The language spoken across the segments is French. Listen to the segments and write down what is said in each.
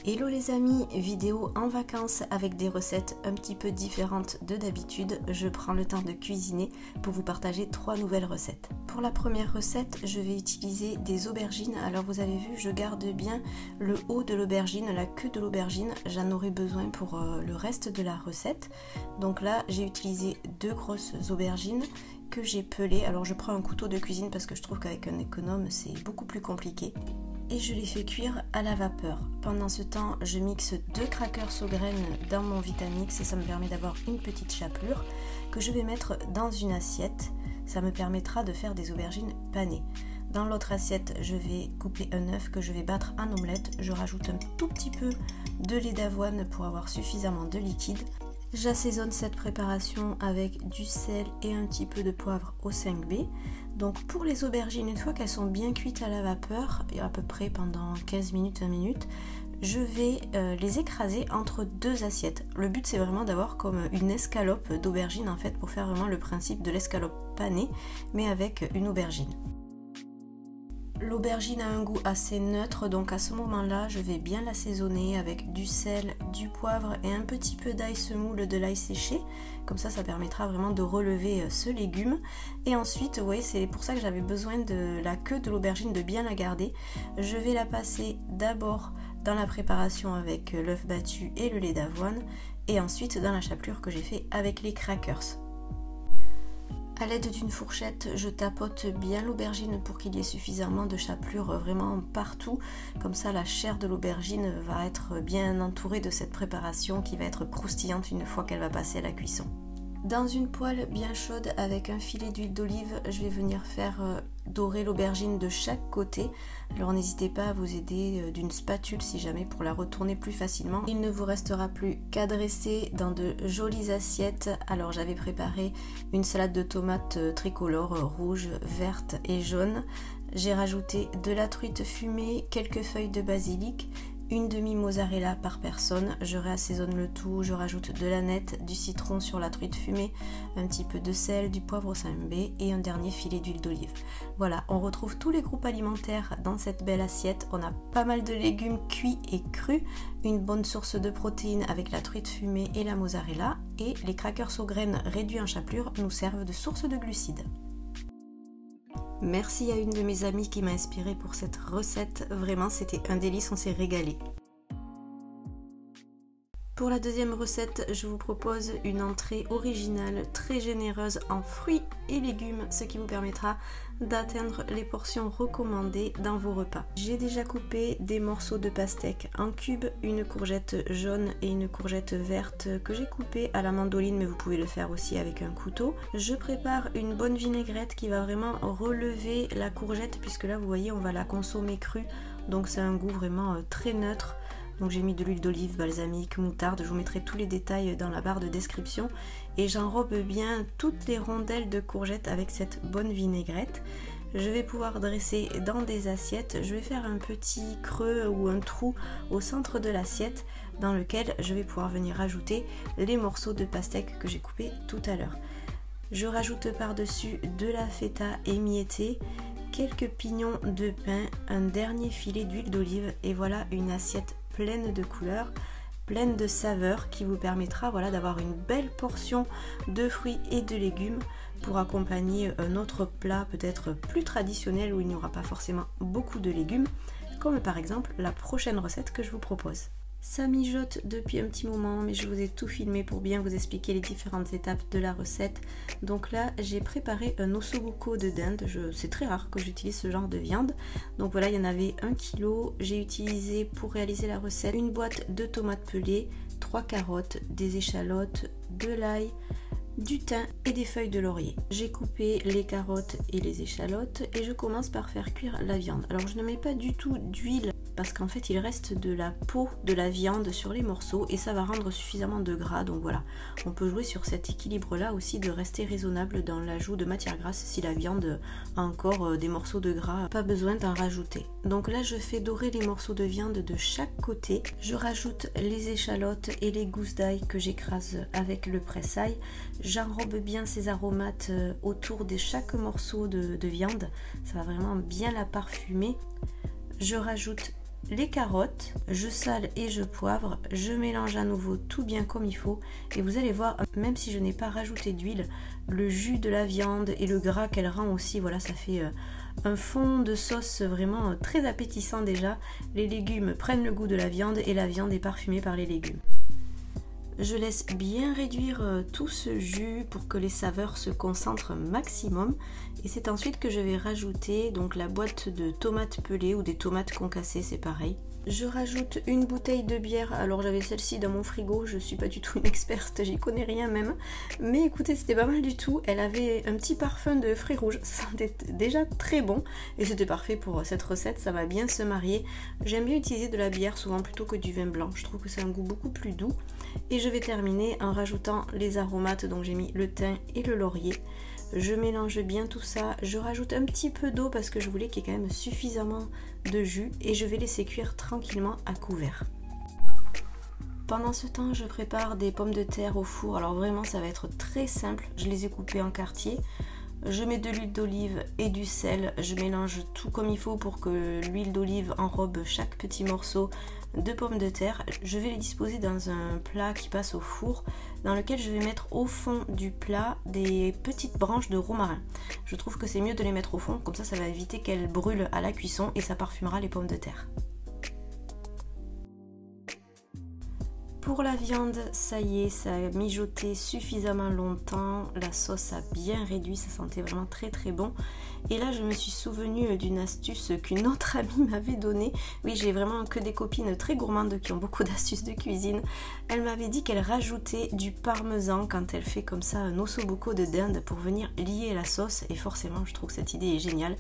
Hello les amis, vidéo en vacances avec des recettes un petit peu différentes de d'habitude. Je prends le temps de cuisiner pour vous partager 3 nouvelles recettes. Pour la première recette, je vais utiliser des aubergines. Alors vous avez vu, je garde bien le haut de l'aubergine, la queue de l'aubergine. J'en aurai besoin pour le reste de la recette. Donc là, j'ai utilisé 2 grosses aubergines que j'ai pelées. Alors je prends un couteau de cuisine parce que je trouve qu'avec un économe, c'est beaucoup plus compliqué. Et je les fais cuire à la vapeur. Pendant ce temps, je mixe 2 crackers aux graines dans mon Vitamix et ça me permet d'avoir une petite chapelure que je vais mettre dans une assiette. Ça me permettra de faire des aubergines panées. Dans l'autre assiette, je vais couper un œuf que je vais battre en omelette. Je rajoute un tout petit peu de lait d'avoine pour avoir suffisamment de liquide. J'assaisonne cette préparation avec du sel et un petit peu de poivre au 5B. Donc pour les aubergines, une fois qu'elles sont bien cuites à la vapeur, et à peu près pendant 15 minutes, 20 minutes, je vais les écraser entre 2 assiettes. Le but c'est vraiment d'avoir comme une escalope d'aubergine en fait, pour faire vraiment le principe de l'escalope panée, mais avec une aubergine. L'aubergine a un goût assez neutre, donc à ce moment-là, je vais bien l'assaisonner avec du sel, du poivre et un petit peu d'ail semoule, de l'ail séché. Comme ça permettra vraiment de relever ce légume. Et ensuite, vous voyez, c'est pour ça que j'avais besoin de la queue de l'aubergine, de bien la garder. Je vais la passer d'abord dans la préparation avec l'œuf battu et le lait d'avoine, et ensuite dans la chapelure que j'ai fait avec les crackers. A l'aide d'une fourchette, je tapote bien l'aubergine pour qu'il y ait suffisamment de chapelure vraiment partout. Comme ça, la chair de l'aubergine va être bien entourée de cette préparation qui va être croustillante une fois qu'elle va passer à la cuisson. Dans une poêle bien chaude avec un filet d'huile d'olive, je vais venir faire dorer l'aubergine de chaque côté. Alors n'hésitez pas à vous aider d'une spatule si jamais pour la retourner plus facilement. Il ne vous restera plus qu'à dresser dans de jolies assiettes. Alors j'avais préparé une salade de tomates tricolores, rouge, verte et jaune. J'ai rajouté de la truite fumée, quelques feuilles de basilic, une demi-mozzarella par personne. Je réassaisonne le tout, je rajoute de l'aneth, du citron sur la truite fumée, un petit peu de sel, du poivre au 5B et un dernier filet d'huile d'olive. Voilà, on retrouve tous les groupes alimentaires dans cette belle assiette. On a pas mal de légumes cuits et crus, une bonne source de protéines avec la truite fumée et la mozzarella, et les crackers aux graines réduits en chapelure nous servent de source de glucides. Merci à une de mes amies qui m'a inspirée pour cette recette, vraiment c'était un délice, on s'est régalé. Pour la deuxième recette, je vous propose une entrée originale, très généreuse en fruits et légumes, ce qui vous permettra d'atteindre les portions recommandées dans vos repas. J'ai déjà coupé des morceaux de pastèque en cubes, une courgette jaune et une courgette verte que j'ai coupée à la mandoline, mais vous pouvez le faire aussi avec un couteau. Je prépare une bonne vinaigrette qui va vraiment relever la courgette, puisque là vous voyez on va la consommer crue, donc c'est un goût vraiment très neutre. Donc j'ai mis de l'huile d'olive, balsamique, moutarde, je vous mettrai tous les détails dans la barre de description. Et j'enrobe bien toutes les rondelles de courgettes avec cette bonne vinaigrette. Je vais pouvoir dresser dans des assiettes. Je vais faire un petit creux ou un trou au centre de l'assiette dans lequel je vais pouvoir venir ajouter les morceaux de pastèque que j'ai coupés tout à l'heure. Je rajoute par-dessus de la feta émiettée, quelques pignons de pain, un dernier filet d'huile d'olive et voilà une assiette pleine de couleurs, pleine de saveurs qui vous permettra d'avoir une belle portion de fruits et de légumes pour accompagner un autre plat peut-être plus traditionnel où il n'y aura pas forcément beaucoup de légumes, comme par exemple la prochaine recette que je vous propose. Ça mijote depuis un petit moment, mais je vous ai tout filmé pour bien vous expliquer les différentes étapes de la recette. Donc là, j'ai préparé un ossobuco de dinde. C'est très rare que j'utilise ce genre de viande. Donc voilà, il y en avait 1 kg. J'ai utilisé pour réaliser la recette une boîte de tomates pelées, 3 carottes, des échalotes, de l'ail, du thym et des feuilles de laurier. J'ai coupé les carottes et les échalotes et je commence par faire cuire la viande. Alors je ne mets pas du tout d'huile parce qu'en fait il reste de la peau de la viande sur les morceaux et ça va rendre suffisamment de gras, donc voilà, on peut jouer sur cet équilibre là aussi de rester raisonnable dans l'ajout de matière grasse. Si la viande a encore des morceaux de gras, pas besoin d'en rajouter. Donc là je fais dorer les morceaux de viande de chaque côté, je rajoute les échalotes et les gousses d'ail que j'écrase avec le presse-ail, j'enrobe bien ces aromates autour de chaque morceau de viande, ça va vraiment bien la parfumer. Je rajoute les carottes, je sale et je poivre, je mélange à nouveau tout bien comme il faut et vous allez voir, même si je n'ai pas rajouté d'huile, le jus de la viande et le gras qu'elle rend aussi, voilà, ça fait un fond de sauce vraiment très appétissant déjà. Les légumes prennent le goût de la viande et la viande est parfumée par les légumes. Je laisse bien réduire tout ce jus pour que les saveurs se concentrent maximum et c'est ensuite que je vais rajouter donc la boîte de tomates pelées ou des tomates concassées, c'est pareil. Je rajoute une bouteille de bière, alors j'avais celle-ci dans mon frigo, je suis pas du tout une experte, j'y connais rien même, mais écoutez c'était pas mal du tout, elle avait un petit parfum de fruits rouges, ça sentait déjà très bon et c'était parfait pour cette recette, ça va bien se marier. J'aime bien utiliser de la bière souvent plutôt que du vin blanc, je trouve que c'est un goût beaucoup plus doux et je vais terminer en rajoutant les aromates, donc j'ai mis le thym et le laurier. Je mélange bien tout ça, je rajoute un petit peu d'eau parce que je voulais qu'il y ait quand même suffisamment de jus et je vais laisser cuire tranquillement à couvert. Pendant ce temps, je prépare des pommes de terre au four, alors vraiment ça va être très simple, je les ai coupées en quartiers. Je mets de l'huile d'olive et du sel, je mélange tout comme il faut pour que l'huile d'olive enrobe chaque petit morceau de pommes de terre. Je vais les disposer dans un plat qui passe au four dans lequel je vais mettre au fond du plat des petites branches de romarin. Je trouve que c'est mieux de les mettre au fond, comme ça va éviter qu'elles brûlent à la cuisson et ça parfumera les pommes de terre. Pour la viande, ça y est, ça a mijoté suffisamment longtemps, la sauce a bien réduit, ça sentait vraiment très très bon. Et là je me suis souvenue d'une astuce qu'une autre amie m'avait donnée. Oui, j'ai vraiment que des copines très gourmandes qui ont beaucoup d'astuces de cuisine. Elle m'avait dit qu'elle rajoutait du parmesan quand elle fait comme ça un ossobuco de dinde pour venir lier la sauce et forcément je trouve que cette idée est géniale.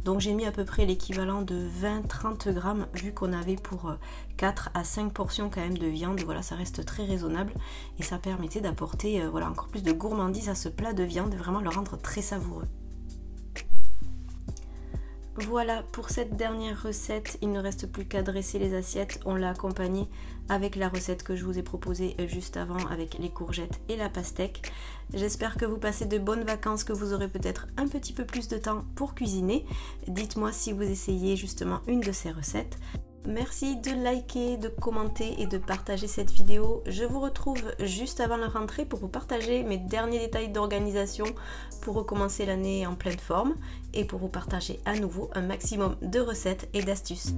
Donc j'ai mis à peu près l'équivalent de 20-30 grammes vu qu'on avait pour 4 à 5 portions quand même de viande. Voilà, ça reste très raisonnable et ça permettait d'apporter voilà, encore plus de gourmandise à ce plat de viande, vraiment le rendre très savoureux. Voilà pour cette dernière recette, il ne reste plus qu'à dresser les assiettes, on l'a accompagnée avec la recette que je vous ai proposée juste avant avec les courgettes et la pastèque. J'espère que vous passez de bonnes vacances, que vous aurez peut-être un petit peu plus de temps pour cuisiner. Dites-moi si vous essayez justement une de ces recettes. Merci de liker, de commenter et de partager cette vidéo. Je vous retrouve juste avant la rentrée pour vous partager mes derniers détails d'organisation pour recommencer l'année en pleine forme et pour vous partager à nouveau un maximum de recettes et d'astuces.